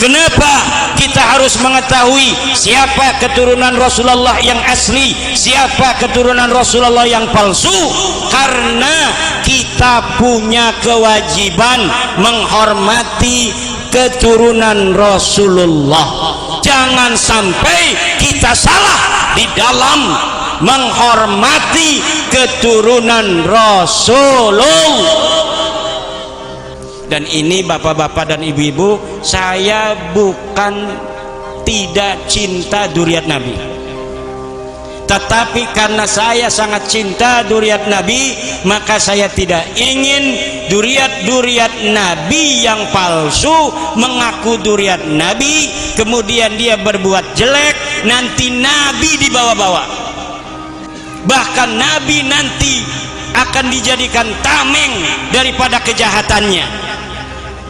Kenapa kita harus mengetahui siapa keturunan Rasulullah yang asli, siapa keturunan Rasulullah yang palsu? Karena kita punya kewajiban menghormati keturunan Rasulullah. Jangan sampai kita salah di dalam menghormati keturunan Rasulullah. Dan ini bapak-bapak dan ibu-ibu, saya bukan tidak cinta dzurriyyat Nabi, tetapi karena saya sangat cinta dzurriyyat Nabi, maka saya tidak ingin dzurriyyat Nabi yang palsu mengaku dzurriyyat Nabi, kemudian dia berbuat jelek, nanti Nabi dibawa-bawa, bahkan Nabi nanti akan dijadikan tameng daripada kejahatannya.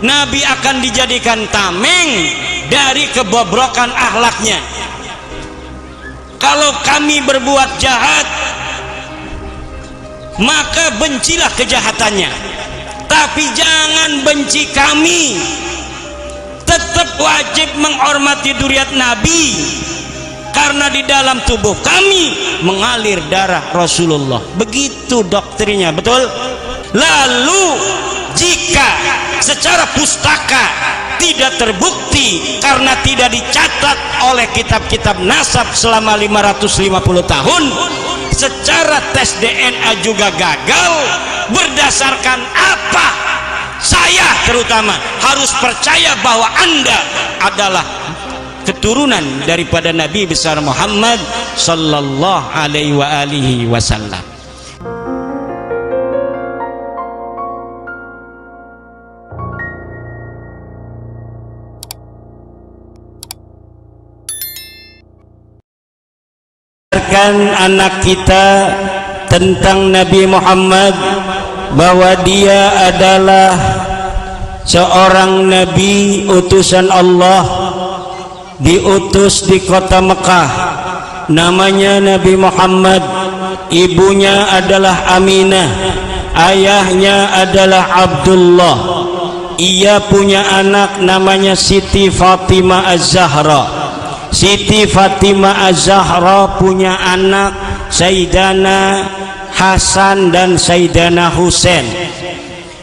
Nabi akan dijadikan tameng dari kebobrokan akhlaknya. Kalau kami berbuat jahat, maka bencilah kejahatannya, tapi jangan benci kami. Tetap wajib menghormati dzurriyyat Nabi, karena di dalam tubuh kami mengalir darah Rasulullah. Begitu doktrinnya, betul? Lalu jika secara pustaka tidak terbukti karena tidak dicatat oleh kitab-kitab nasab selama 550 tahun, secara tes DNA juga gagal, berdasarkan apa saya terutama harus percaya bahwa Anda adalah keturunan daripada Nabi besar Muhammad sallallahu alaihi wasallam. Anak kita tentang Nabi Muhammad bahwa dia adalah seorang nabi utusan Allah, diutus di kota Mekah. Namanya Nabi Muhammad, ibunya adalah Aminah, ayahnya adalah Abdullah. Ia punya anak namanya Siti Fatimah Az-Zahra. Siti Fatimah Az-Zahra punya anak Sayyidana Hasan dan Sayyidana Husain.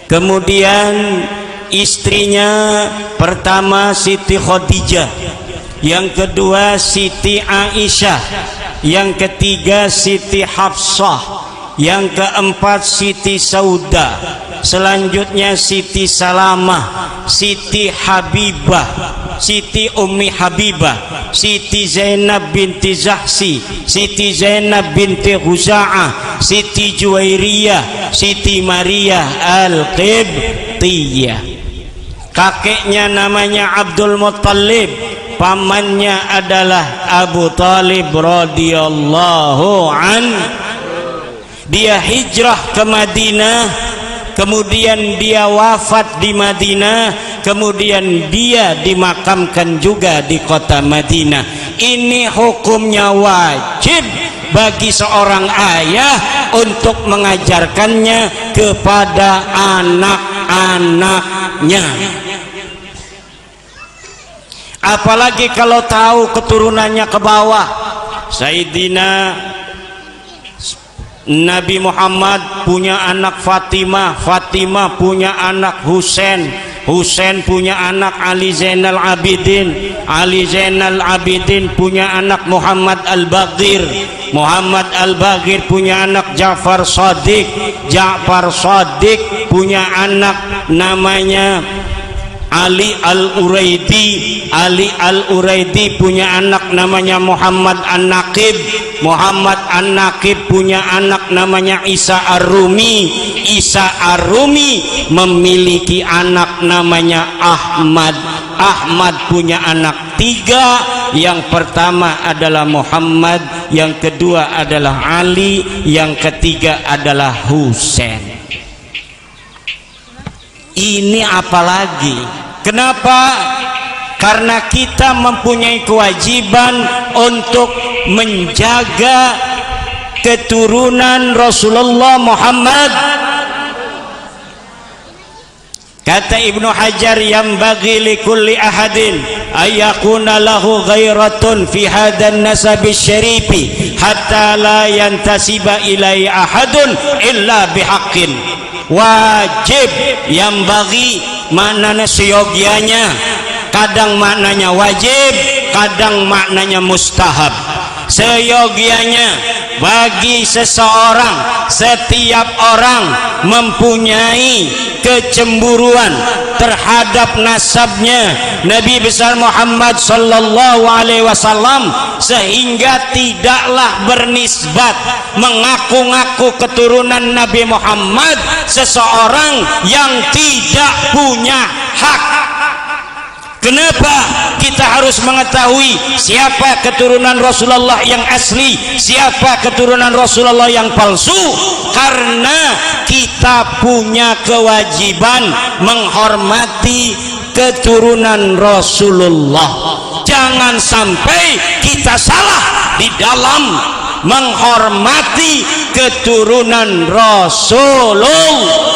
Kemudian istrinya pertama Siti Khadijah, yang kedua Siti Aisyah, yang ketiga Siti Hafsah, yang keempat Siti Sauda, selanjutnya Siti Salamah, Siti Habibah, Siti Ummi Habibah, Siti Zainab binti Zahsi, Siti Zainab binti Huza'ah, Siti Juwairiyah, Siti Maria Al-Qibtiyah. Kakeknya namanya Abdul Muttalib, pamannya adalah Abu Talib radhiyallahu anhu. Dia hijrah ke Madinah, kemudian dia wafat di Madinah, kemudian dia dimakamkan juga di kota Madinah. Ini hukumnya wajib bagi seorang ayah untuk mengajarkannya kepada anak-anaknya. Apalagi kalau tahu keturunannya ke bawah. Sayyidina Nabi Muhammad punya anak Fatimah, Fatimah punya anak Husain, Husain punya anak Ali Zainal Abidin, Ali Zainal Abidin punya anak Muhammad Al-Baqir, Muhammad Al-Baqir punya anak Ja'far Shadiq, Ja'far Shadiq punya anak namanya Ali Al-Uraidi, Ali Al-Uraidi punya anak namanya Muhammad An-Naqib, Muhammad An-Naqib punya anak namanya Isa Ar-Rumi, Isa Ar-Rumi memiliki anak namanya Ahmad, Ahmad punya anak tiga, yang pertama adalah Muhammad, yang kedua adalah Ali, yang ketiga adalah Husain. Ini apalagi? Kenapa? Karena kita mempunyai kewajiban untuk menjaga keturunan Rasulullah Muhammad. Kata Ibnu Hajar, yang bagi li kulli ahadin ayyakuna lahu ghairatun fi hadan nasabi syarifi hatta la yantasiba ilai ahadun illa bihaqqin. Wajib, yang bagi maknanya seyogianya, kadang maknanya wajib, kadang maknanya mustahab. Seyogianya bagi seseorang, setiap orang mempunyai kecemburuan terhadap nasabnya Nabi besar Muhammad sallallahu alaihi wasallam, sehingga tidaklah bernisbat mengaku-ngaku keturunan Nabi Muhammad seseorang yang tidak punya hak. Kenapa kita harus mengetahui siapa keturunan Rasulullah yang asli, siapa keturunan Rasulullah yang palsu? Karena kita punya kewajiban menghormati keturunan Rasulullah. Jangan sampai kita salah di dalam menghormati keturunan Rasulullah.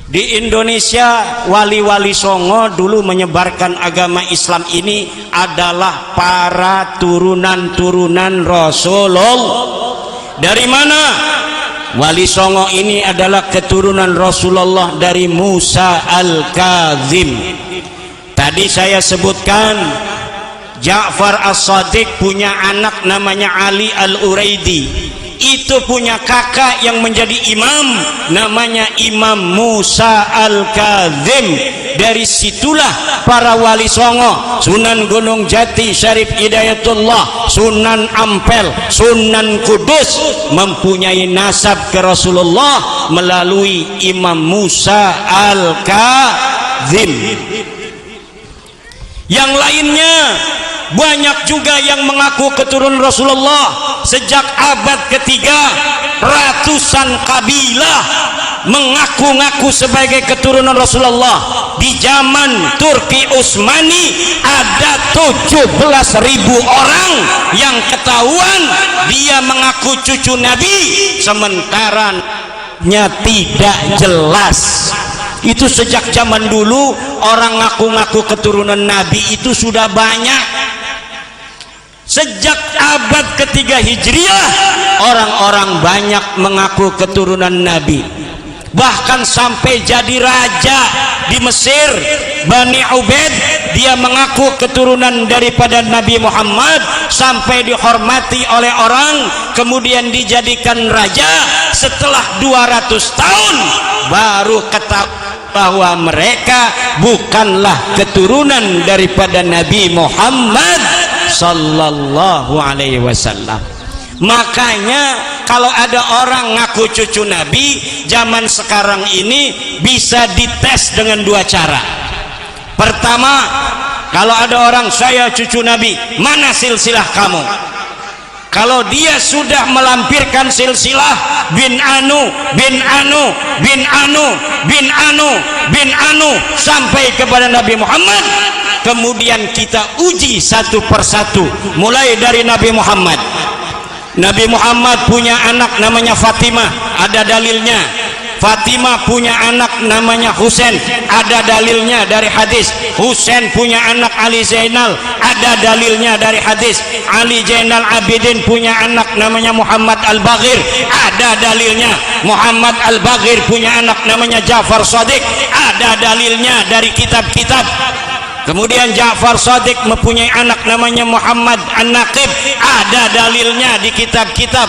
Di Indonesia, wali-wali songo dulu menyebarkan agama Islam ini adalah para turunan-turunan Rasulullah. Dari mana? Wali songo ini adalah keturunan Rasulullah dari Musa Al-Kazim. Tadi saya sebutkan Ja'far As-Shadiq punya anak namanya Ali Al-Uraidi. Itu punya kakak yang menjadi imam namanya Imam Musa Al-Kazim. Dari situlah para wali songo, Sunan Gunung Jati Syarif Hidayatullah, Sunan Ampel, Sunan Kudus mempunyai nasab ke Rasulullah melalui Imam Musa Al-Kazim. Yang lainnya banyak juga yang mengaku keturunan Rasulullah. Sejak abad ketiga, ratusan kabilah mengaku-ngaku sebagai keturunan Rasulullah. Di zaman Turki Utsmani ada 17.000 orang yang ketahuan dia mengaku cucu Nabi, sementara tidak jelas. Itu sejak zaman dulu orang ngaku-ngaku keturunan Nabi itu sudah banyak. Sejak abad ketiga Hijriah orang-orang banyak mengaku keturunan Nabi. Bahkan sampai jadi raja di Mesir, Bani Ubaid, dia mengaku keturunan daripada Nabi Muhammad, sampai dihormati oleh orang, kemudian dijadikan raja. Setelah 200 tahun baru ketahuan bahwa mereka bukanlah keturunan daripada Nabi Muhammad sallallahu alaihi wasallam. Makanya kalau ada orang ngaku cucu Nabi zaman sekarang ini bisa dites dengan dua cara. Pertama, kalau ada orang saya cucu Nabi, mana silsilah kamu? Kalau dia sudah melampirkan silsilah bin Anu, bin Anu, bin Anu, bin Anu, bin Anu sampai kepada Nabi Muhammad, kemudian kita uji satu persatu mulai dari Nabi Muhammad. Nabi Muhammad punya anak namanya Fatimah, ada dalilnya. Fatimah punya anak namanya Husain, ada dalilnya dari hadis. Husain punya anak Ali Zainal, ada dalilnya dari hadis. Ali Zainal Abidin punya anak namanya Muhammad Al-Baghir, ada dalilnya. Muhammad Al-Baghir punya anak namanya Ja'far Shadiq, ada dalilnya dari kitab-kitab. Kemudian Ja'far Shadiq mempunyai anak namanya Muhammad An-Naqib, ada dalilnya di kitab-kitab.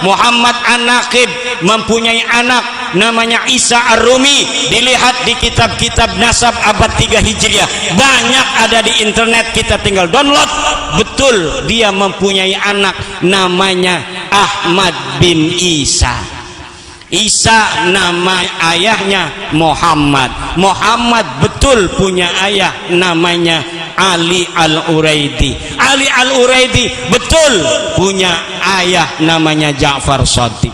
Muhammad An-Naqib mempunyai anak namanya Isa Ar-Rumi, dilihat di kitab-kitab nasab abad 3 Hijriah, banyak ada di internet, kita tinggal download. Betul, dia mempunyai anak namanya Ahmad bin Isa. Isa nama ayahnya Muhammad. Muhammad betul punya ayah namanya Ali Al-Uraidi. Ali Al-Uraidi betul punya ayah namanya Ja'far Shadiq.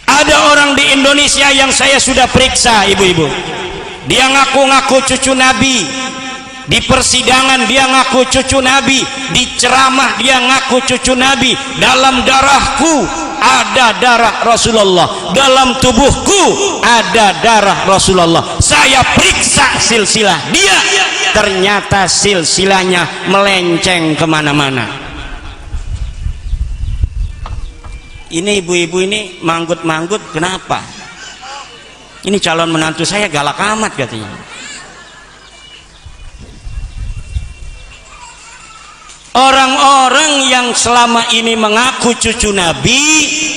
Ada orang di Indonesia yang saya sudah periksa, ibu-ibu, dia ngaku-ngaku cucu Nabi. Di persidangan dia ngaku cucu Nabi, di ceramah dia ngaku cucu Nabi. Dalam darahku ada darah Rasulullah, dalam tubuhku ada darah Rasulullah. Saya periksa silsilah dia, ternyata silsilahnya melenceng kemana-mana. Ini ibu-ibu ini manggut-manggut, kenapa? Ini calon menantu saya galak amat katanya. Orang-orang yang selama ini mengaku cucu Nabi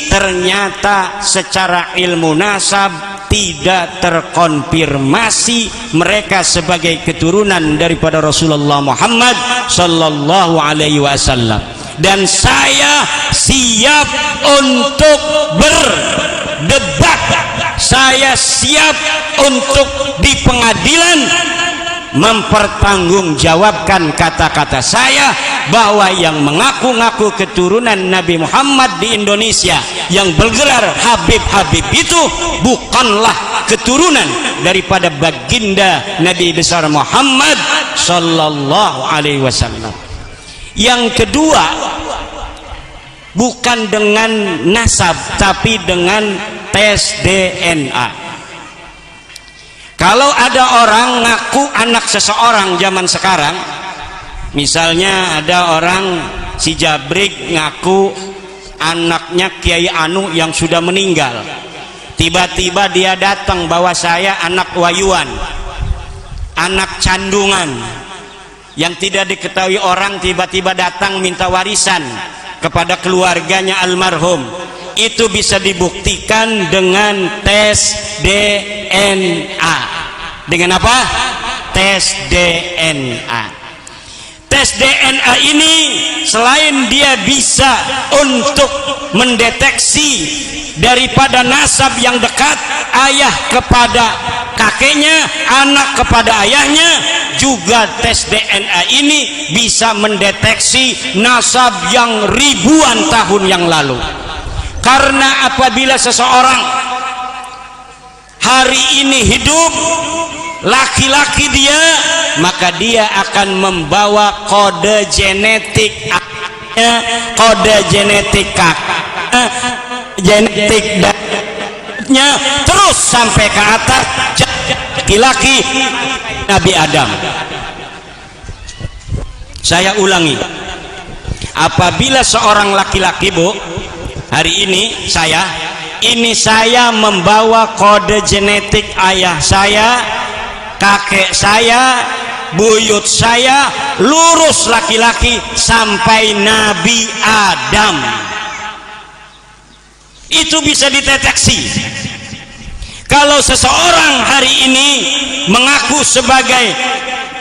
ternyata secara ilmu nasab tidak terkonfirmasi mereka sebagai keturunan daripada Rasulullah Muhammad sallallahu alaihi wasallam. Dan saya siap untuk berdebat, saya siap untuk di pengadilan mempertanggungjawabkan kata-kata saya bahwa yang mengaku-ngaku keturunan Nabi Muhammad di Indonesia yang bergelar Habib-Habib itu bukanlah keturunan daripada baginda Nabi besar Muhammad sallallahu alaihi wasallam. Yang kedua, bukan dengan nasab tapi dengan tes DNA. Kalau ada orang ngaku anak seseorang zaman sekarang, misalnya ada orang si Jabrik ngaku anaknya Kiai Anu yang sudah meninggal, tiba-tiba dia datang bahwa saya anak wayuan, anak candungan, yang tidak diketahui orang tiba-tiba datang minta warisan kepada keluarganya almarhum. Itu bisa dibuktikan dengan tes DNA. Dengan apa? Tes DNA. Tes DNA ini selain dia bisa untuk mendeteksi daripada nasab yang dekat, ayah kepada kakeknya, anak kepada ayahnya, juga tes DNA ini bisa mendeteksi nasab yang ribuan tahun yang lalu. Karena apabila seseorang hari ini hidup, laki-laki dia, maka dia akan membawa kode genetik ayahnya, kode genetik kakaknya, genetik dadanya, terus sampai ke atas laki-laki Nabi Adam. Saya ulangi, apabila seorang laki-laki, Bu, hari ini saya membawa kode genetik ayah saya, kakek saya, buyut saya, lurus laki-laki sampai Nabi Adam. Itu bisa dideteksi. Kalau seseorang hari ini mengaku sebagai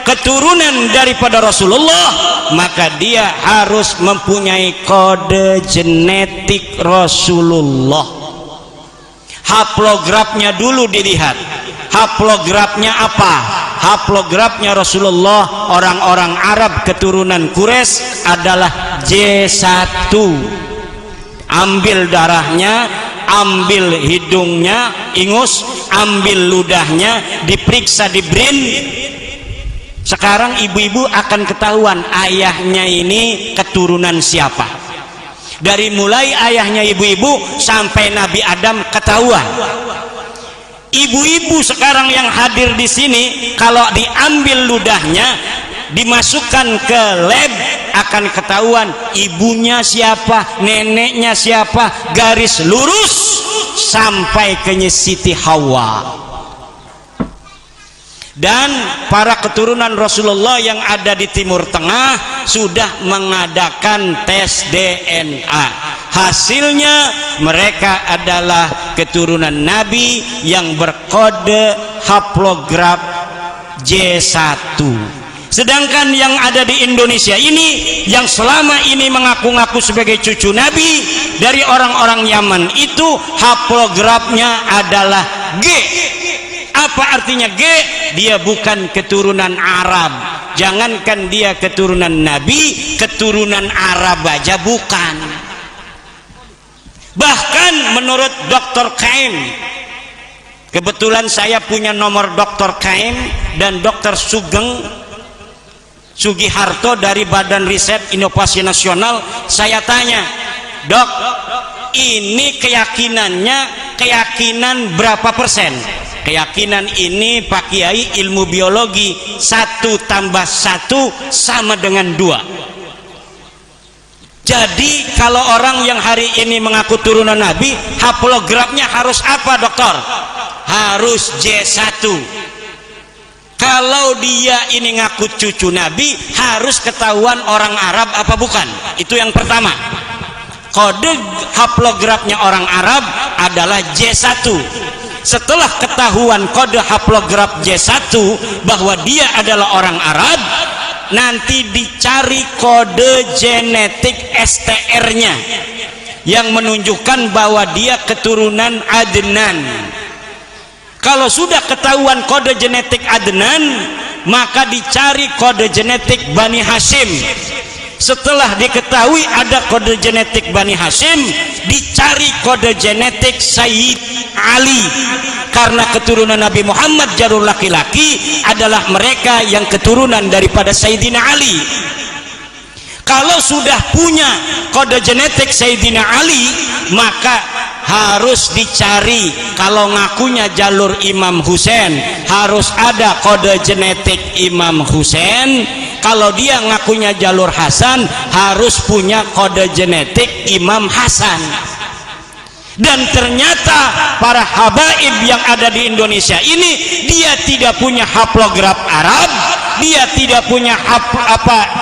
keturunan daripada Rasulullah, maka dia harus mempunyai kode genetik Rasulullah. Haplografnya dulu dilihat. Haplografnya apa? Haplografnya Rasulullah, orang-orang Arab keturunan Quraisy adalah J1. Ambil darahnya, ambil hidungnya, ingus, ambil ludahnya, diperiksa di BRIN. Sekarang ibu-ibu akan ketahuan ayahnya ini keturunan siapa. Dari mulai ayahnya ibu-ibu sampai Nabi Adam ketahuan. Ibu-ibu sekarang yang hadir di sini, kalau diambil ludahnya, dimasukkan ke lab, akan ketahuan ibunya siapa, neneknya siapa, garis lurus sampai ke Siti Hawa. Dan para keturunan Rasulullah yang ada di Timur Tengah sudah mengadakan tes DNA. Hasilnya mereka adalah keturunan Nabi yang berkode haplograf J1. Sedangkan yang ada di Indonesia ini, yang selama ini mengaku-ngaku sebagai cucu Nabi dari orang-orang Yaman, itu haplografnya adalah G. Apa artinya G? Dia bukan keturunan Arab. Jangankan dia keturunan Nabi, keturunan Arab aja bukan. Bahkan menurut Dr. Kaim, kebetulan saya punya nomor Dr. Kaim dan Dr. Sugeng Sugiharto dari Badan Riset Inovasi Nasional. Saya tanya, Dok, ini keyakinan berapa persen? Keyakinan ini Pak Kiai ilmu biologi 1 tambah 1 sama dengan 2. Jadi kalau orang yang hari ini mengaku turunan Nabi, haplogramnya harus apa dokter? Harus J1. Kalau dia ini ngaku cucu Nabi, harus ketahuan orang Arab apa bukan? Itu yang pertama. Kode haplogramnya orang Arab adalah J1. Setelah ketahuan kode haplograf J1 bahwa dia adalah orang Arab, nanti dicari kode genetik STR-nya yang menunjukkan bahwa dia keturunan Adnan. Kalau sudah ketahuan kode genetik Adnan, maka dicari kode genetik Bani Hashim. Setelah diketahui ada kode genetik Bani Hashim, dicari kode genetik Sayyid Ali, karena keturunan Nabi Muhammad jalur laki-laki adalah mereka yang keturunan daripada Sayyidina Ali. Kalau sudah punya kode genetik Sayyidina Ali, maka harus dicari, kalau ngakunya jalur Imam Husain harus ada kode genetik Imam Husain. Kalau dia ngakunya jalur Hasan harus punya kode genetik Imam Hasan. Dan ternyata para habaib yang ada di Indonesia ini, dia tidak punya haplograf Arab, dia tidak punya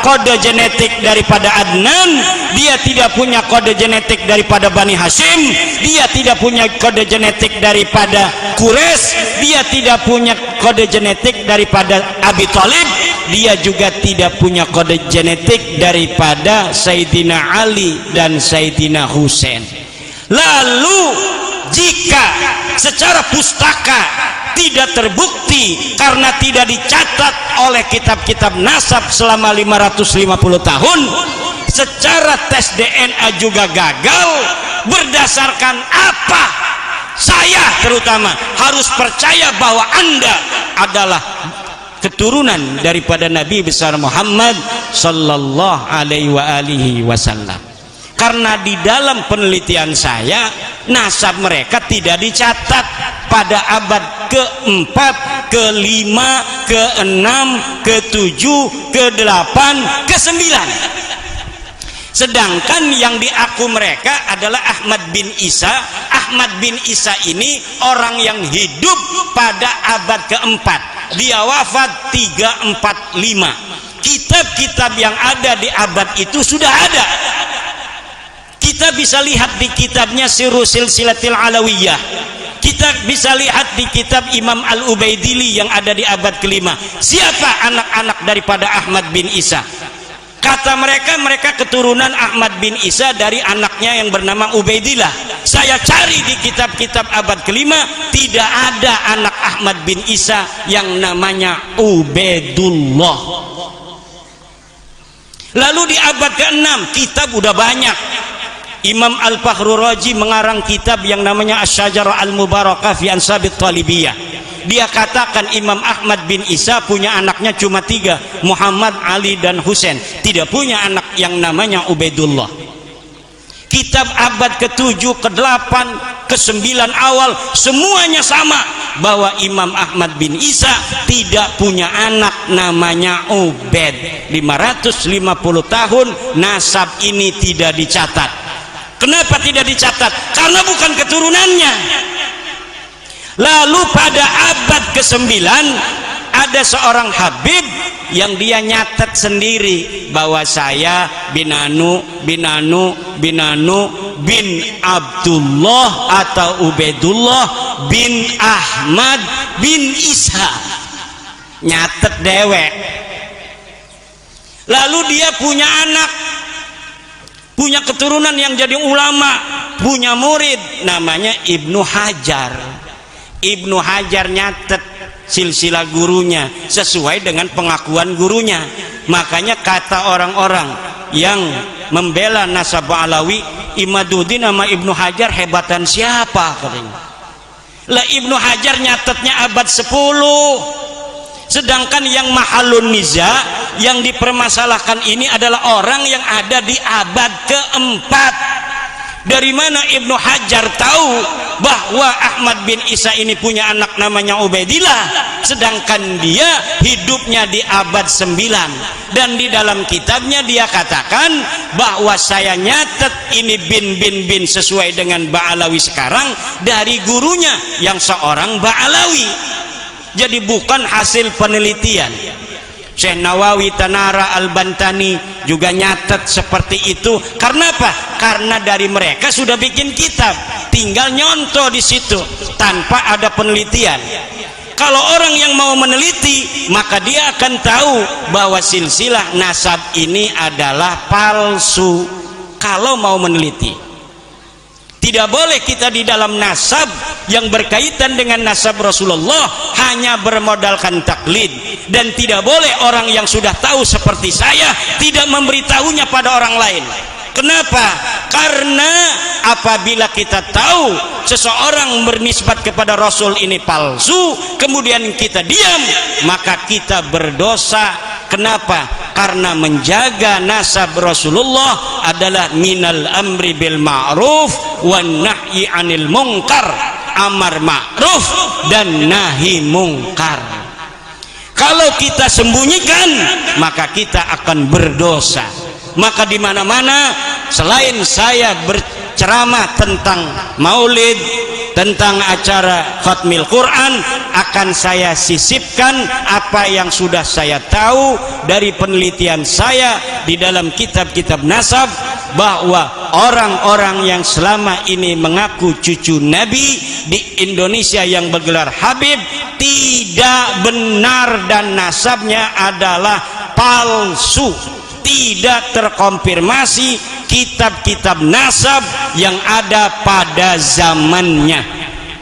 kode genetik daripada Adnan, dia tidak punya kode genetik daripada Bani Hashim, dia tidak punya kode genetik daripada Quraisy, dia tidak punya kode genetik daripada Abi Thalib, dia juga tidak punya kode genetik daripada Sayyidina Ali dan Sayyidina Husain. Lalu jika secara pustaka tidak terbukti karena tidak dicatat oleh kitab-kitab nasab selama 550 tahun, secara tes DNA juga gagal, berdasarkan apa saya terutama harus percaya bahwa Anda adalah keturunan daripada Nabi besar Muhammad sallallahu alaihi wasallam? Karena di dalam penelitian saya, nasab mereka tidak dicatat pada abad ke-4, ke-5, ke-6, ke-7, ke-8, ke-9. Sedangkan yang diaku mereka adalah Ahmad bin Isa. Ahmad bin Isa ini orang yang hidup pada abad ke-4. Dia wafat 345. Kitab-kitab yang ada di abad itu sudah ada. Kita bisa lihat di kitabnya Sirru Silsilatil Alawiyah. Kita bisa lihat di kitab Imam Al-Ubaidili yang ada di abad ke-5. Siapa anak-anak daripada Ahmad bin Isa? Kata mereka, mereka keturunan Ahmad bin Isa dari anaknya yang bernama Ubaidillah. Saya cari di kitab-kitab abad ke-5, tidak ada anak Ahmad bin Isa yang namanya Ubaidullah. Lalu di abad ke-6 kitab udah banyak. Imam Al-Fakhrur Razi mengarang kitab yang namanya Asy-Syajarah Al-Mubarakah fi Ansabit Talibiyah. Dia katakan Imam Ahmad bin Isa punya anaknya cuma 3, Muhammad, Ali, dan Husain. Tidak punya anak yang namanya Ubaidullah. Kitab abad ke-7, ke-8, ke-9 awal semuanya sama, bahwa Imam Ahmad bin Isa tidak punya anak namanya Ubaid. 550 tahun nasab ini tidak dicatat. Kenapa tidak dicatat? Karena bukan keturunannya. Lalu pada abad ke-9 ada seorang Habib yang dia nyatet sendiri bahwa saya bin Abdullah atau Ubaidullah bin Ahmad bin Isa. Nyatet dewek. Lalu dia punya anak, punya keturunan yang jadi ulama, punya murid namanya Ibnu Hajar. Ibnu Hajar nyatet silsilah gurunya sesuai dengan pengakuan gurunya. Makanya kata orang-orang yang membela nasab Alawi, Imaduddin sama Ibnu Hajar hebatan siapa katanya. Lah Ibnu Hajar nyatetnya abad 10. Sedangkan yang mahalun niza, yang dipermasalahkan ini adalah orang yang ada di abad ke-4. Dari mana Ibnu Hajar tahu bahwa Ahmad bin Isa ini punya anak namanya Ubaidillah, sedangkan dia hidupnya di abad 9, dan di dalam kitabnya dia katakan bahwa saya nyatet ini bin sesuai dengan Ba'alawi sekarang dari gurunya yang seorang Ba'alawi. Jadi bukan hasil penelitian. Syekh Nawawi Tanara Al-Bantani juga nyatet seperti itu. Karena apa? Karena dari mereka sudah bikin kitab, tinggal nyontoh di situ tanpa ada penelitian. Kalau orang yang mau meneliti, maka dia akan tahu bahwa silsilah nasab ini adalah palsu. Kalau mau meneliti, tidak boleh kita di dalam nasab yang berkaitan dengan nasab Rasulullah hanya bermodalkan taklid, dan tidak boleh orang yang sudah tahu seperti saya tidak memberitahunya pada orang lain. Kenapa? Karena apabila kita tahu seseorang bernisbat kepada Rasul ini palsu, kemudian kita diam, maka kita berdosa. Kenapa? Karena menjaga nasab Rasulullah adalah minal amri bil ma'ruf wan nahyi anil munkar, amar ma'ruf dan nahi munkar. Kalau kita sembunyikan, maka kita akan berdosa. Maka di mana-mana selain saya berceramah tentang maulid, tentang acara khatmil Quran, akan saya sisipkan apa yang sudah saya tahu dari penelitian saya di dalam kitab-kitab nasab, bahwa orang-orang yang selama ini mengaku cucu Nabi di Indonesia yang bergelar Habib tidak benar dan nasabnya adalah palsu. Tidak terkonfirmasi kitab-kitab nasab yang ada pada zamannya.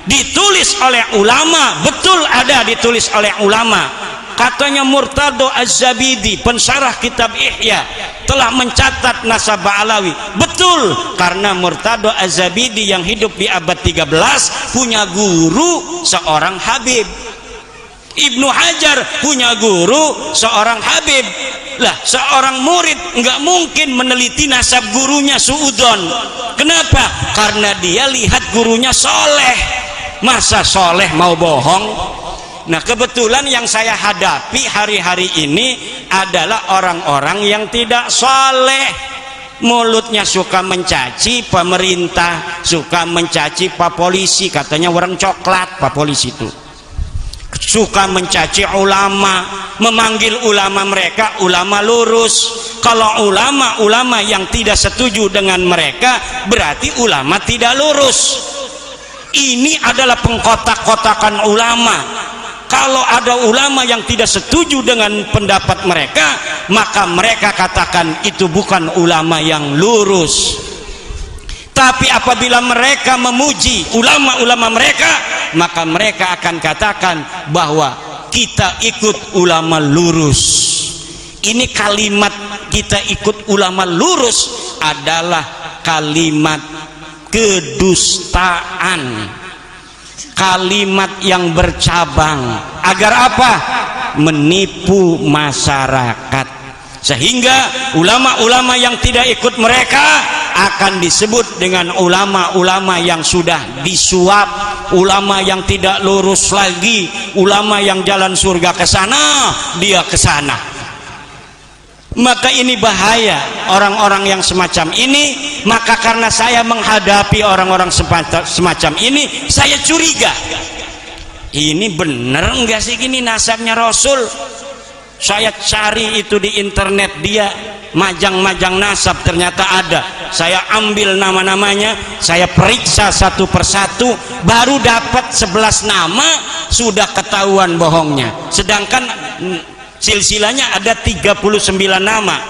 Ditulis oleh ulama, betul ada ditulis oleh ulama. Katanya Murtado Az-Zabidi, pensyarah kitab Ihya, telah mencatat nasab Ba'alawi. Betul, karena Murtado Az-Zabidi yang hidup di abad 13 punya guru seorang Habib. Ibnu Hajar punya guru seorang Habib. Lah, seorang murid nggak mungkin meneliti nasab gurunya suudon. Kenapa? Karena dia lihat gurunya soleh. Masa soleh mau bohong? Nah, kebetulan yang saya hadapi hari-hari ini adalah orang-orang yang tidak soleh. Mulutnya suka mencaci pemerintah, suka mencaci pak polisi, katanya orang coklat pak polisi itu. Suka mencaci ulama, memanggil ulama mereka ulama lurus. Kalau ulama-ulama yang tidak setuju dengan mereka, berarti ulama tidak lurus. Ini adalah pengkotak-kotakan ulama. Kalau ada ulama yang tidak setuju dengan pendapat mereka, maka mereka katakan itu bukan ulama yang lurus. Tapi apabila mereka memuji ulama-ulama mereka, maka mereka akan katakan bahwa kita ikut ulama lurus. Ini kalimat kita ikut ulama lurus adalah kalimat kedustaan, kalimat yang bercabang. Agar apa? Menipu masyarakat. Sehingga ulama-ulama yang tidak ikut mereka akan disebut dengan ulama-ulama yang sudah disuap, ulama yang tidak lurus lagi, ulama yang jalan surga ke sana, dia ke sana. Maka ini bahaya orang-orang yang semacam ini. Maka karena saya menghadapi orang-orang semacam ini, saya curiga, ini bener enggak sih gini nasabnya Rasul? Saya cari itu di internet, dia majang-majang nasab, ternyata ada. Saya ambil nama-namanya, saya periksa satu persatu, baru dapat 11 nama, sudah ketahuan bohongnya. Sedangkan silsilahnya ada 39 nama.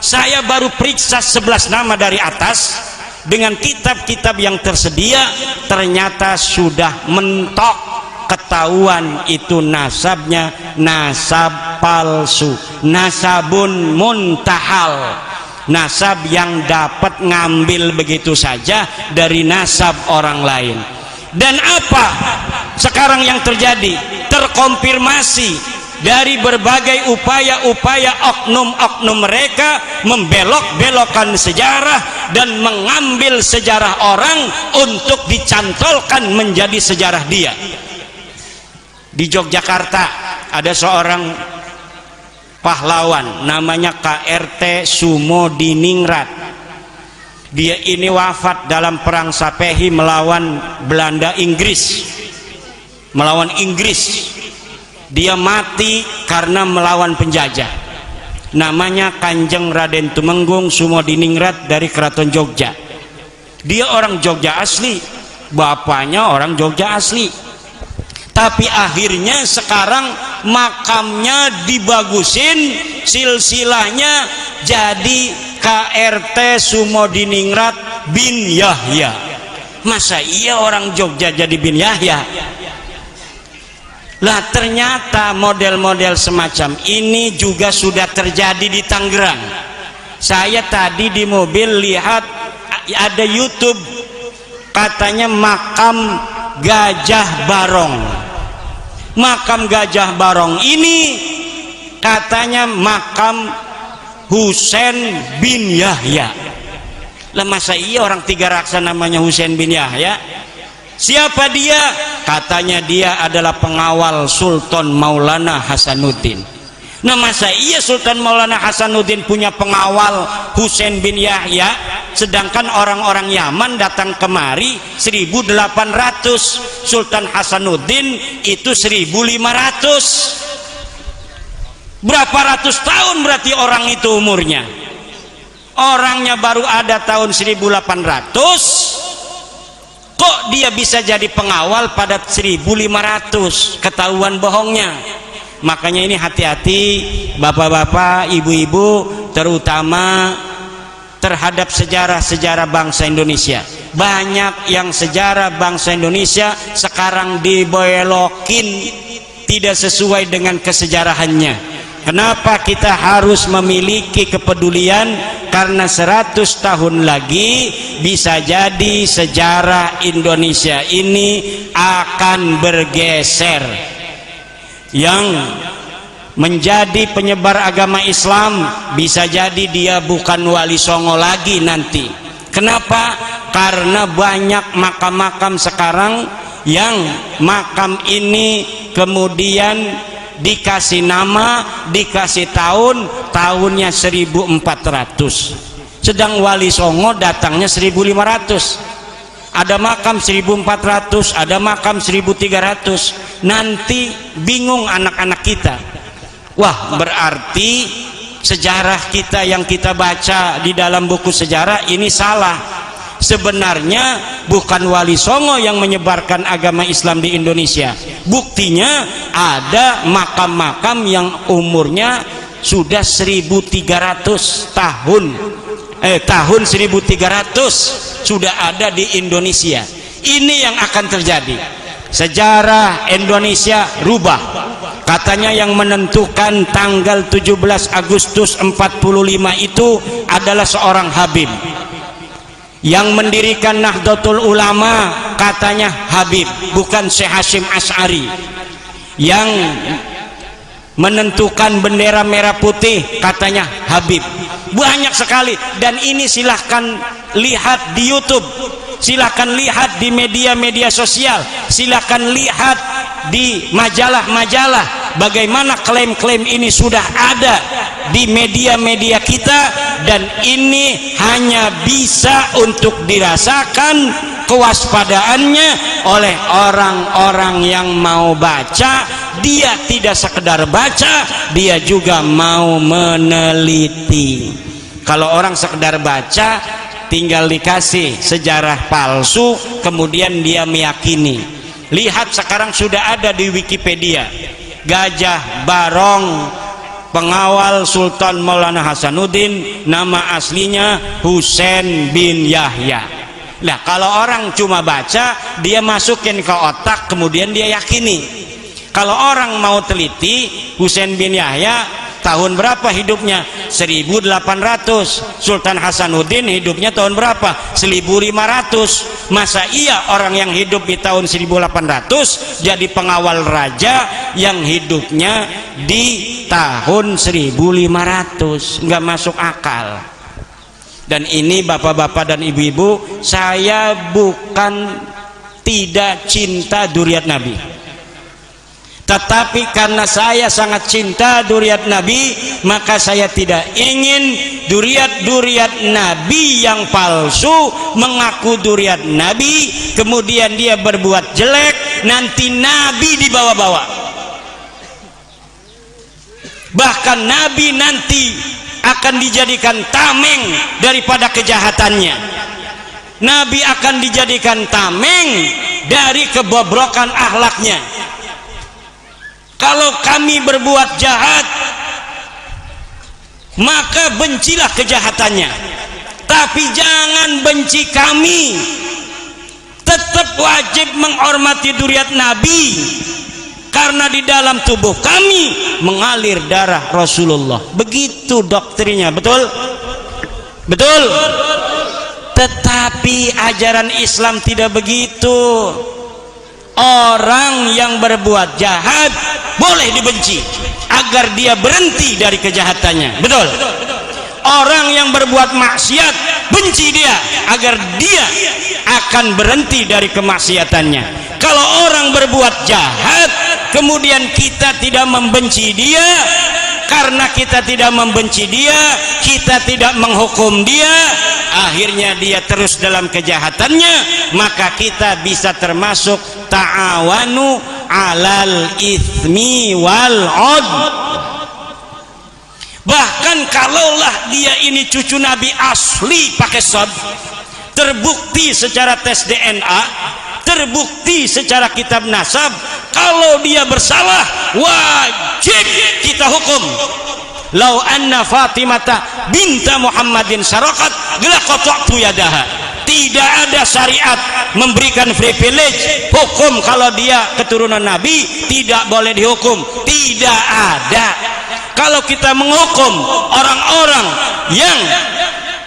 Saya baru periksa 11 nama dari atas dengan kitab-kitab yang tersedia, ternyata sudah mentok, ketahuan itu nasabnya nasab palsu, nasabun muntahal, nasab yang dapat ngambil begitu saja dari nasab orang lain. Dan apa sekarang yang terjadi? Terkonfirmasi dari berbagai upaya-upaya oknum-oknum mereka membelok-belokkan sejarah dan mengambil sejarah orang untuk dicantolkan menjadi sejarah dia. Di Yogyakarta ada seorang pahlawan namanya KRT Sumodiningrat. Dia ini wafat dalam perang Sapehi melawan Belanda Inggris, melawan Inggris. Dia mati karena melawan penjajah. Namanya Kanjeng Raden Tumenggung Sumodiningrat dari Keraton Jogja. Dia orang Jogja asli, bapaknya orang Jogja asli. Tapi akhirnya sekarang makamnya dibagusin, silsilahnya jadi KRT Sumodiningrat bin Yahya. Masa iya orang Jogja jadi bin Yahya? Lah ternyata model-model semacam ini juga sudah terjadi di Tangerang. Saya tadi di mobil lihat ada YouTube, katanya makam Gajah Barong. Makam Gajah Barong ini katanya makam Husain bin Yahya. Lah masa iya orang tiga raksa namanya Husain bin Yahya? Siapa dia? Katanya dia adalah pengawal Sultan Maulana Hasanuddin. Nah masa iya Sultan Maulana Hasanuddin punya pengawal Husain bin Yahya, sedangkan orang-orang Yaman datang kemari 1800, Sultan Hasanuddin itu 1500. Berapa ratus tahun berarti orang itu umurnya? Orangnya baru ada tahun 1800, kok dia bisa jadi pengawal pada 1500? Ketahuan bohongnya. Makanya ini hati-hati bapak-bapak, ibu-ibu, terutama terhadap sejarah-sejarah bangsa Indonesia. Banyak yang sejarah bangsa Indonesia sekarang dibelokin, tidak sesuai dengan kesejarahannya. Kenapa kita harus memiliki kepedulian? Karena 100 tahun lagi bisa jadi sejarah Indonesia ini akan bergeser. Yang menjadi penyebar agama Islam bisa jadi dia bukan Wali Songo lagi nanti. Kenapa? Karena banyak makam-makam sekarang yang makam ini kemudian dikasih nama, dikasih tahun, tahunnya 1400, sedang Wali Songo datangnya 1500. Ada makam 1400, ada makam 1300. Nanti bingung anak-anak kita. Wah, berarti sejarah kita yang kita baca di dalam buku sejarah ini salah. Sebenarnya bukan Wali Songo yang menyebarkan agama Islam di Indonesia. Buktinya ada makam-makam yang umurnya sudah 1300 tahun. Tahun 1300 sudah ada di Indonesia. Ini yang akan terjadi. Sejarah Indonesia rubah. Katanya yang menentukan tanggal 17 Agustus 45 itu adalah seorang Habib. Yang mendirikan Nahdlatul Ulama katanya Habib, bukan Syekh Hasyim Asy'ari. Yang menentukan bendera merah putih katanya Habib. Banyak sekali, dan ini silahkan lihat di YouTube, silahkan lihat di media-media sosial, silahkan lihat di majalah-majalah bagaimana klaim-klaim ini sudah ada di media-media kita, dan ini hanya bisa untuk dirasakan kewaspadaannya oleh orang-orang yang mau baca. Dia tidak sekedar baca, dia juga mau meneliti. Kalau orang sekedar baca tinggal dikasih sejarah palsu kemudian dia meyakini. Lihat sekarang sudah ada di Wikipedia, Gajah Barong pengawal Sultan Maulana Hasanuddin, nama aslinya Husain bin Yahya. Nah, kalau orang cuma baca, dia masukin ke otak kemudian dia yakini. Kalau orang mau teliti, Husain bin Yahya tahun berapa hidupnya? 1800. Sultan Hasanuddin hidupnya tahun berapa? 1500. Masa iya orang yang hidup di tahun 1800 jadi pengawal raja yang hidupnya di tahun 1500? Nggak masuk akal. Dan ini bapak-bapak dan ibu-ibu, saya bukan tidak cinta dzurriyyat Nabi, tetapi karena saya sangat cinta dzurriyyat Nabi, maka saya tidak ingin dzurriyyat Nabi yang palsu mengaku dzurriyyat Nabi, kemudian dia berbuat jelek, nanti Nabi dibawa-bawa. Bahkan Nabi nanti akan dijadikan tameng daripada kejahatannya. Nabi akan dijadikan tameng dari kebobrokan akhlaknya. Kalau kami berbuat jahat, maka bencilah kejahatannya, tapi jangan benci kami. Tetap wajib menghormati dzurriyyat Nabi, karena di dalam tubuh kami mengalir darah Rasulullah. Begitu doktrinnya, betul? Betul? Tetapi ajaran Islam tidak begitu. Orang yang berbuat jahat boleh dibenci agar dia berhenti dari kejahatannya, betul? Orang yang berbuat maksiat, benci dia agar dia akan berhenti dari kemaksiatannya. Kalau orang berbuat jahat kemudian kita tidak membenci dia, karena kita tidak membenci dia, kita tidak menghukum dia, akhirnya dia terus dalam kejahatannya, maka kita bisa termasuk ta'awanu alal itsmi wal 'udw. Bahkan kalaulah dia ini cucu Nabi asli pakai shad, terbukti secara tes DNA, terbukti secara kitab nasab, kalau dia bersalah wajib kita hukum. Lau anna Fatimata binta Muhammadin sarakat laqata'tu yadaha. Tidak ada syariat memberikan privilege hukum kalau dia keturunan Nabi tidak boleh dihukum, tidak ada. Kalau kita menghukum orang-orang yang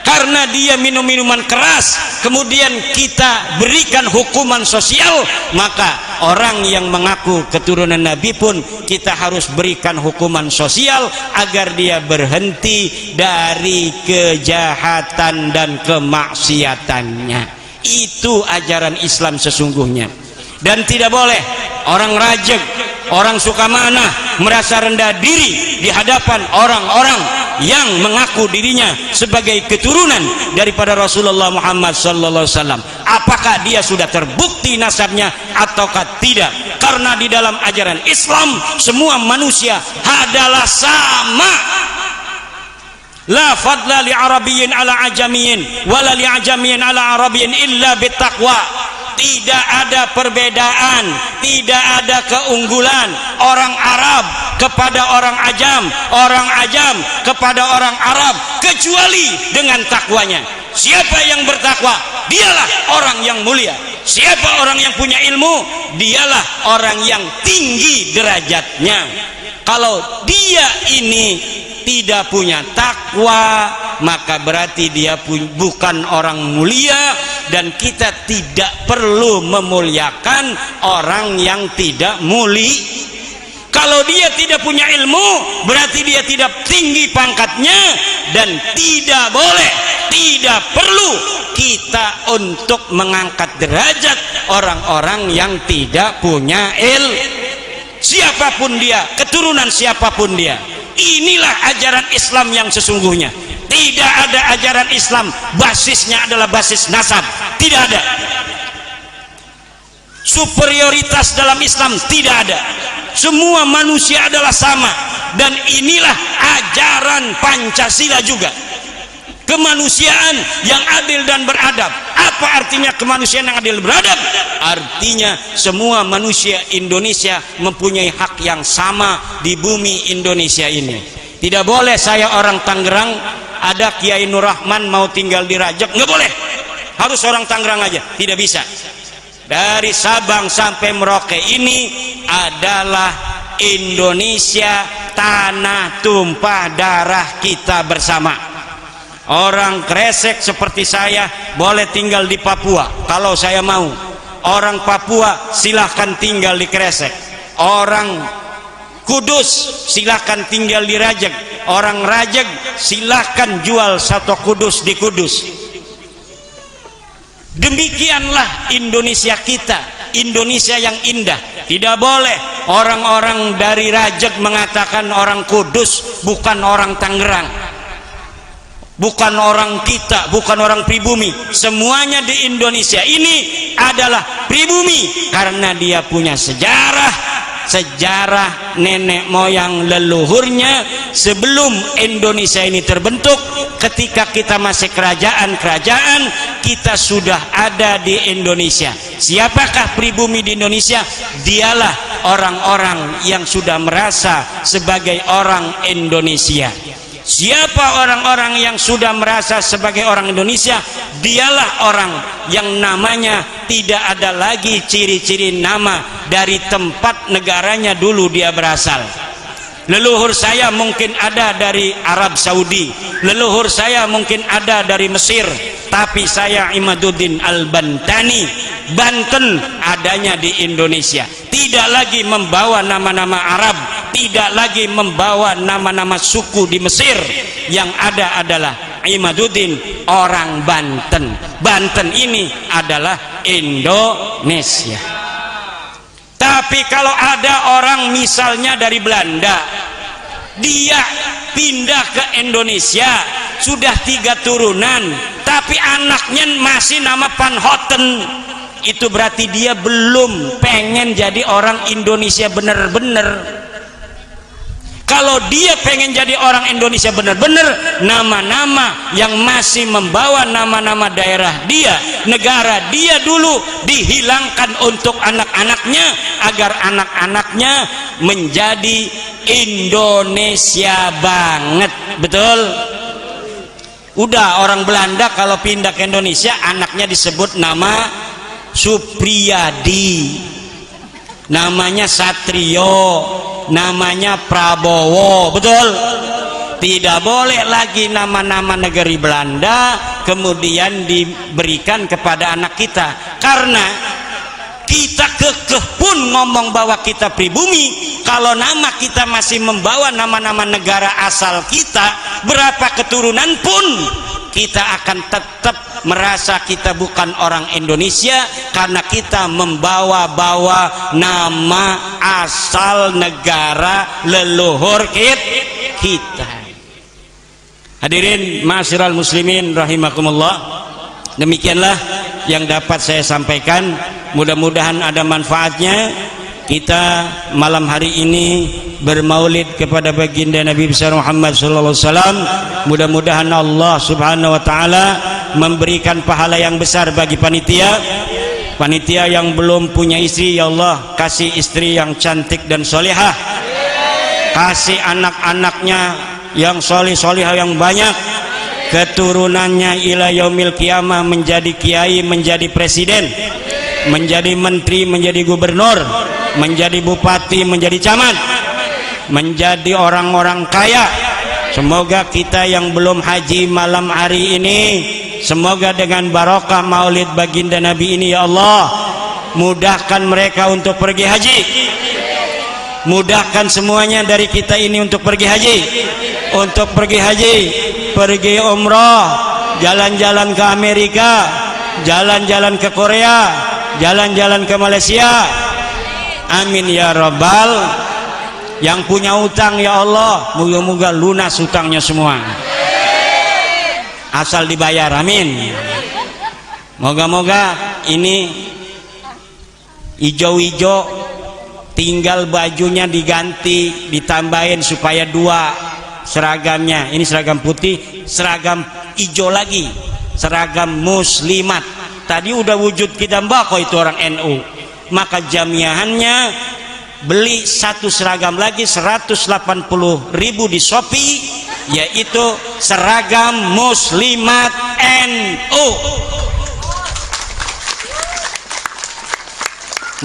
karena dia minum minuman keras kemudian kita berikan hukuman sosial, maka orang yang mengaku keturunan Nabi pun kita harus berikan hukuman sosial agar dia berhenti dari kejahatan dan kemaksiatannya. Itu ajaran Islam sesungguhnya. Dan tidak boleh orang rajek, orang suka manah, merasa rendah diri di hadapan orang-orang yang mengaku dirinya sebagai keturunan daripada Rasulullah Muhammad sallallahu alaihi wasallam. Apakah dia sudah terbukti nasabnya ataukah tidak? Karena di dalam ajaran Islam semua manusia adalah sama. La fadla li arabiyyin ala ajamiyyin wala li ajamiyyin ala arabiyyin illa bittaqwa. Tidak ada perbedaan, tidak ada keunggulan orang Arab kepada orang Ajam kepada orang Arab, kecuali dengan takwanya. Siapa yang bertakwa, dialah orang yang mulia. Siapa orang yang punya ilmu, dialah orang yang tinggi derajatnya. Kalau dia ini tidak punya takwa, maka berarti dia bukan orang mulia, dan kita tidak perlu memuliakan orang yang tidak muli. Kalau dia tidak punya ilmu, berarti dia tidak tinggi pangkatnya, dan tidak boleh, tidak perlu kita untuk mengangkat derajat orang-orang yang tidak punya ilmu. Siapapun dia, keturunan siapapun dia. Inilah ajaran Islam yang sesungguhnya. Tidak ada ajaran Islam basisnya adalah basis nasab, tidak ada. Superioritas dalam Islam tidak ada. Semua manusia adalah sama, dan inilah ajaran Pancasila juga. Kemanusiaan yang adil dan beradab. Apa artinya kemanusiaan yang adil dan beradab? Artinya semua manusia Indonesia mempunyai hak yang sama di bumi Indonesia ini. Tidak boleh saya orang Tangerang, ada Kiai Nur Rahman mau tinggal di Rajak, nggak boleh, harus orang Tangerang aja, tidak bisa. Dari Sabang sampai Merauke ini adalah Indonesia tanah tumpah darah kita bersama. Orang Kresek seperti saya boleh tinggal di Papua kalau saya mau. Orang Papua silahkan tinggal di Kresek. Orang Kudus silahkan tinggal di Rajeg. Orang Rajeg silahkan jual satu Kudus di Kudus. Demikianlah Indonesia kita, Indonesia yang indah. Tidak boleh orang-orang dari Rajeg mengatakan orang Kudus bukan orang Tangerang, bukan orang kita, bukan orang pribumi. Semuanya di Indonesia ini adalah pribumi karena dia punya sejarah nenek moyang leluhurnya sebelum Indonesia ini terbentuk. Ketika kita masih kerajaan-kerajaan, kita sudah ada di Indonesia. Siapakah pribumi di Indonesia? Dialah orang-orang yang sudah merasa sebagai orang Indonesia. Siapa orang-orang yang sudah merasa sebagai orang Indonesia? Dialah orang yang namanya tidak ada lagi ciri-ciri nama dari tempat negaranya dulu dia berasal. Leluhur saya mungkin ada dari Arab Saudi, leluhur saya mungkin ada dari Mesir, tapi saya Imaduddin Al-Bantani, Banten adanya di Indonesia. Tidak lagi membawa nama-nama Arab, tidak lagi membawa nama-nama suku di Mesir. Yang ada adalah Imaduddin orang Banten. Banten ini adalah Indonesia. Tapi kalau ada orang misalnya dari Belanda, dia pindah ke Indonesia, sudah 3 turunan, tapi anaknya masih nama Van Houten, itu berarti dia belum pengen jadi orang Indonesia bener-bener. Kalau dia pengen jadi orang Indonesia benar-benar, nama-nama yang masih membawa nama-nama daerah dia, negara dia dulu dihilangkan untuk anak-anaknya, agar anak-anaknya menjadi Indonesia banget. Betul? Udah, orang Belanda kalau pindah ke Indonesia anaknya disebut nama Supriyadi, namanya Satrio, namanya Prabowo. Betul? Tidak boleh lagi nama-nama negeri Belanda kemudian diberikan kepada anak kita, karena kita kekeh pun ngomong bahwa kita pribumi. Kalau nama kita masih membawa nama-nama negara asal kita, berapa keturunan pun kita akan tetap merasa kita bukan orang Indonesia, karena kita membawa-bawa nama asal negara leluhur kita. Hadirin ma'asyiral muslimin rahimakumullah, demikianlah yang dapat saya sampaikan. Mudah-mudahan ada manfaatnya. Kita malam hari ini bermaulid kepada baginda Nabi besar Muhammad sallallahu alaihi wasallam. Mudah-mudahan Allah Subhanahu wa taala memberikan pahala yang besar bagi panitia yang belum punya istri. Ya Allah, kasih istri yang cantik dan solehah, kasih anak-anaknya yang soleh-solehah yang banyak, keturunannya ila yaumil qiyamah menjadi kiai, menjadi presiden, menjadi menteri, menjadi gubernur, menjadi bupati, menjadi camat, menjadi orang-orang kaya. Semoga kita yang belum haji malam hari ini, semoga dengan barokah maulid baginda Nabi ini, ya Allah, mudahkan mereka untuk pergi haji. Mudahkan semuanya dari kita ini untuk pergi haji, untuk pergi haji, pergi umroh, jalan-jalan ke Amerika, jalan-jalan ke Korea, jalan-jalan ke Malaysia. Amin ya Rabbal. Yang punya utang, ya Allah, moga-moga lunas utangnya semua, asal dibayar. Amin. Moga-moga ini hijau-hijau, tinggal bajunya diganti, ditambahin supaya 2 seragamnya. Ini seragam putih, seragam hijau lagi, seragam muslimat. Tadi udah wujud kita mbako itu orang NU. Maka jamiahannya beli 1 seragam lagi 180.000 di Shopee, yaitu seragam muslimat NU.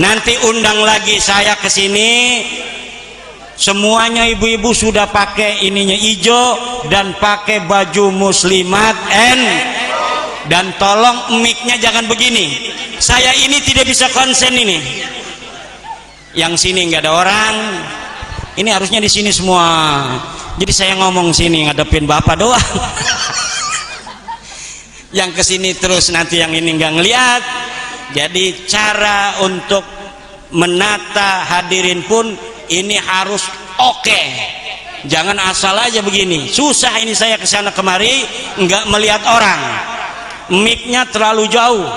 Nanti undang lagi saya ke sini, semuanya ibu-ibu sudah pakai ininya hijau dan pakai baju muslimat dan tolong mic-nya jangan begini, saya ini tidak bisa konsen ini, yang sini nggak ada orang, ini harusnya di sini semua, jadi saya ngomong sini ngadepin bapak doang. Yang kesini terus nanti yang ini nggak ngeliat. Jadi cara untuk menata hadirin pun ini harus oke. Jangan asal aja begini, susah ini saya kesana kemari nggak melihat orang, mic-nya terlalu jauh,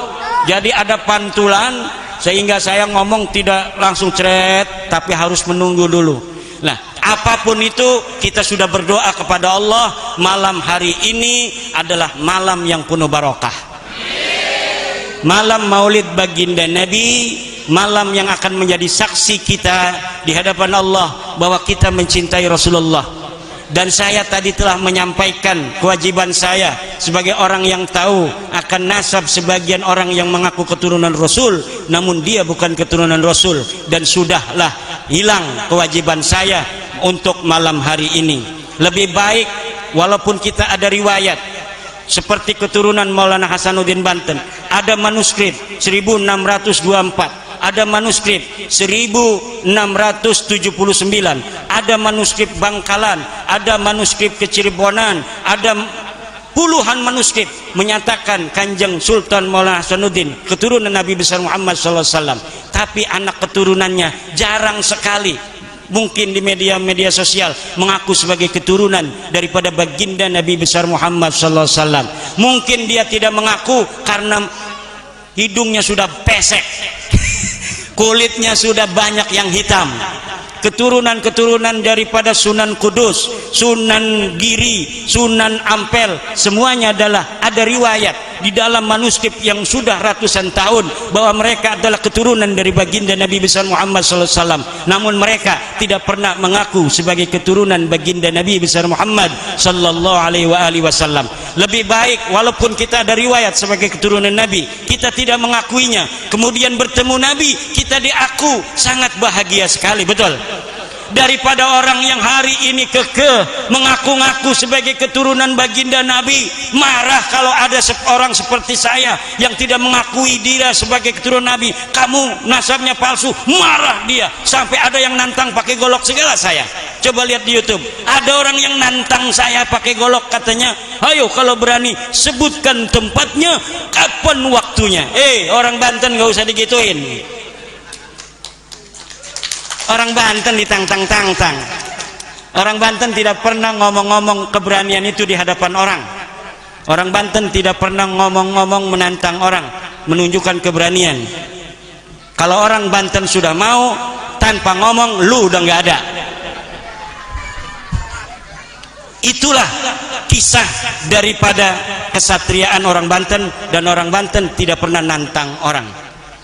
jadi ada pantulan sehingga saya ngomong tidak langsung ceret tapi harus menunggu dulu. Nah, apapun itu kita sudah berdoa kepada Allah, malam hari ini adalah malam yang penuh barokah, malam maulid baginda Nabi, malam yang akan menjadi saksi kita di hadapan Allah bahwa kita mencintai Rasulullah. Dan saya tadi telah menyampaikan kewajiban saya sebagai orang yang tahu akan nasab sebagian orang yang mengaku keturunan Rasul namun dia bukan keturunan Rasul, dan sudahlah hilang kewajiban saya untuk malam hari ini. Lebih baik walaupun kita ada riwayat seperti keturunan Maulana Hasanuddin Banten, ada manuskrip 1624, ada manuskrip 1679, ada manuskrip Bangkalan, ada manuskrip Kecirebonan, ada puluhan manuskrip menyatakan Kanjeng Sultan Maulana Hasanuddin keturunan Nabi besar Muhammad SAW, tapi anak keturunannya jarang sekali mungkin di media-media sosial mengaku sebagai keturunan daripada baginda Nabi besar Muhammad SAW. Mungkin dia tidak mengaku karena hidungnya sudah pesek, kulitnya sudah banyak yang hitam. Keturunan-keturunan daripada Sunan Kudus, Sunan Giri, Sunan Ampel, semuanya adalah ada riwayat di dalam manuskrip yang sudah ratusan tahun bahwa mereka adalah keturunan dari baginda Nabi besar Muhammad SAW. Namun mereka tidak pernah mengaku sebagai keturunan baginda Nabi besar Muhammad SAW. Lebih baik walaupun kita ada riwayat sebagai keturunan Nabi, kita tidak mengakuinya, kemudian bertemu Nabi kita diaku, sangat bahagia sekali, betul, daripada orang yang hari ini kekeh mengaku-ngaku sebagai keturunan baginda Nabi, marah kalau ada orang seperti saya yang tidak mengakui dia sebagai keturunan Nabi, kamu nasabnya palsu, marah dia, sampai ada yang nantang pakai golok segala. Saya coba lihat di YouTube, ada orang yang nantang saya pakai golok, katanya ayo kalau berani sebutkan tempatnya, kapan waktunya. Orang Banten gak usah digituin, orang Banten ditantang-tantang. Orang Banten tidak pernah ngomong-ngomong keberanian itu di hadapan orang. Orang Banten tidak pernah ngomong-ngomong menantang orang, menunjukkan keberanian. Kalau orang Banten sudah mau tanpa ngomong, lu udah nggak ada. Itulah kisah daripada kesatriaan orang Banten, dan orang Banten tidak pernah nantang orang.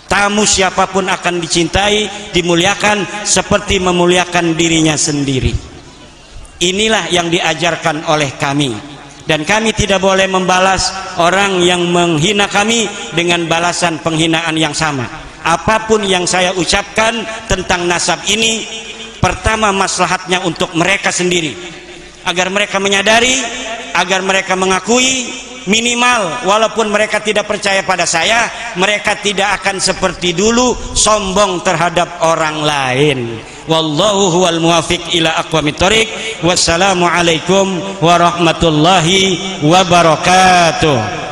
Tamu siapapun akan dicintai, dimuliakan seperti memuliakan dirinya sendiri. Inilah yang diajarkan oleh kami, dan kami tidak boleh membalas orang yang menghina kami dengan balasan penghinaan yang sama. Apapun yang saya ucapkan tentang nasab ini, pertama maslahatnya untuk mereka sendiri, agar mereka menyadari, agar mereka mengakui, minimal walaupun mereka tidak percaya pada saya, mereka tidak akan seperti dulu sombong terhadap orang lain. Wallahu huwal muwafiq ila aqwamit thoriq. Wassalamualaikum warahmatullahi wabarakatuh.